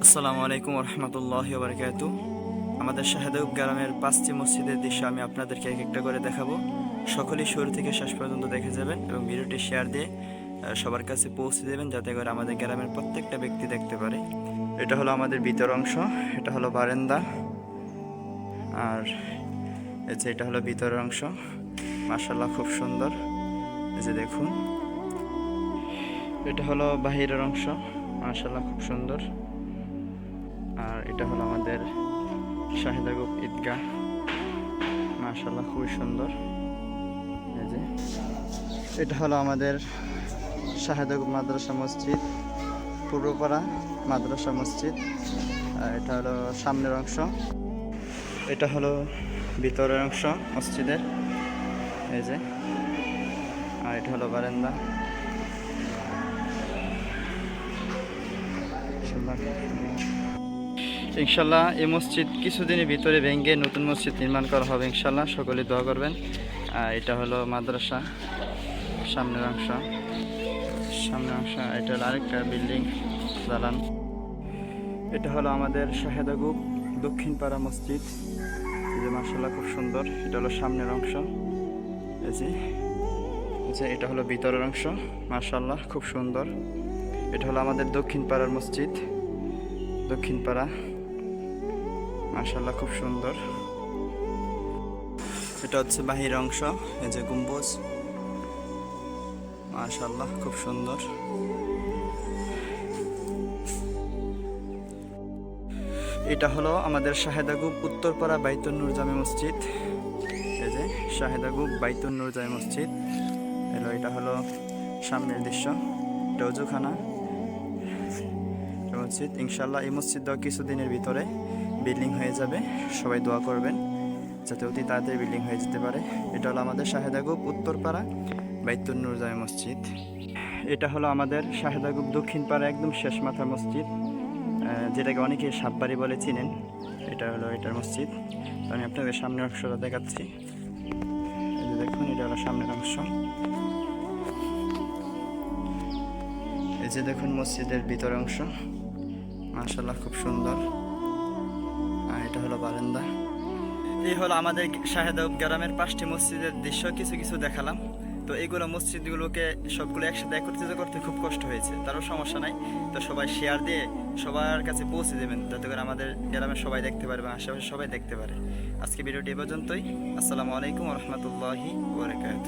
আসসালামু আলাইকুম রহমতুল্লাহি ওয়া বারাকাতুহু। আমাদের শাহেদাউব গ্রামের 5টি মসজিদের দৃশ্য আমি আপনাদেরকে এক একটা করে দেখাবো। সকলেই শুরু থেকে শেষ পর্যন্ত দেখে যাবেন এবং ভিডিওটি শেয়ার দিয়ে সবার কাছে পৌঁছে দেবেন, যাতে করে আমাদের গ্রামের প্রত্যেকটা ব্যক্তি দেখতে পারে। এটা হলো আমাদের ভিতর অংশ, এটা হলো বারান্দা, আর এটা হলো ভিতরের অংশ। মাশাআল্লাহ, খুব সুন্দর। এই যে দেখুন, এটা হলো বাহিরের অংশ। মাশাআল্লাহ, খুব সুন্দর। আর এটা হলো আমাদের শাহেদাগুপ ঈদগাহ। মাশাআল্লাহ, খুবই সুন্দর। এই যে এটা হলো আমাদের শাহেদাগুপ মাদ্রাসা মসজিদ, পূর্বপাড়া মাদ্রাসা মসজিদ। আর এটা হলো সামনের অংশ, এটা হলো ভিতরের অংশ মসজিদের। এই যে, আর এটা হলো বারান্দা। ইনশাল্লাহ এই মসজিদ কিছুদিনের ভিতরে ভেঙে নতুন মসজিদ নির্মাণ করা হবে ইনশাল্লাহ। সকলে দোয়া করবেন। এটা হলো মাদ্রাসা সামনের অংশ, এটা হলো আরেকটা বিল্ডিং, দালান। এটা হলো আমাদের শাহেদাগুপ দক্ষিণ পাড়া মসজিদ। এই যে মাশাআল্লাহ, খুব সুন্দর। এটা হলো সামনের অংশ। এই যে এটা হলো ভিতরের অংশ। মাশাআল্লাহ, খুব সুন্দর। এটা হলো আমাদের দক্ষিণ পাড়ার মসজিদ, দক্ষিণ পাড়া। মাশাআল্লাহ, খুব সুন্দর। এটা হচ্ছে বাহির অংশ। এই যে গম্বুজ। মাশাআল্লাহ, খুব সুন্দর। এটা হলো আমাদের শাহেদাগুপ উত্তরপাড়া বাইতুন নূর জামে মসজিদ। এই যে শাহেদাগুপ বাইতুন নূর জামে মসজিদ। এটা হলো সামনের দৃশ্য। এটা ওযুখানা মসজিদ। ইনশাআল্লাহ এই মসজিদটাও কিছুদিনের ভিতরে বিল্ডিং হয়ে যাবে। সবাই দোয়া করবেন যাতে অতি তাড়াতাড়ি বিল্ডিং হয়ে যেতে পারে। এটা হলো আমাদের শাহেদাগুপ উত্তরপাড়া বাইতুন নূর জামে মসজিদ। এটা হলো আমাদের শাহেদাগুপ দক্ষিণ পাড়া একদম শেষ মাথার মসজিদ, যেটাকে অনেকে সাববাড়ি বলে চিনেন। এটা হলো এটার মসজিদ। তো আমি আপনাদের সামনের অংশটা দেখাচ্ছি। এই যে দেখুন, এটা হলো সামনের অংশ। এই যে দেখুন মসজিদের ভিতর অংশ। মাশাআল্লাহ, খুব সুন্দর। আর এটা হলো বারান্দা। এই হলো আমাদের শাহেদাউব গ্রামের 5টি মসজিদের দৃশ্য, কিছু কিছু দেখালাম। তো এইগুলো মসজিদগুলোকে সবগুলো একসাথে একত্রিত করতে খুব কষ্ট হয়েছে, তারও সমস্যা নাই। তো সবাই শেয়ার দিয়ে সবার কাছে পৌঁছে দেবেন, যাতে করে আমাদের গ্রামের সবাই দেখতে পারে বা আশেপাশে সবাই দেখতে পারে। আজকে ভিডিওটি এ পর্যন্তই। আসসালামু আলাইকুম রহমতুল্লাহি ওয়া বারাকাতুহু।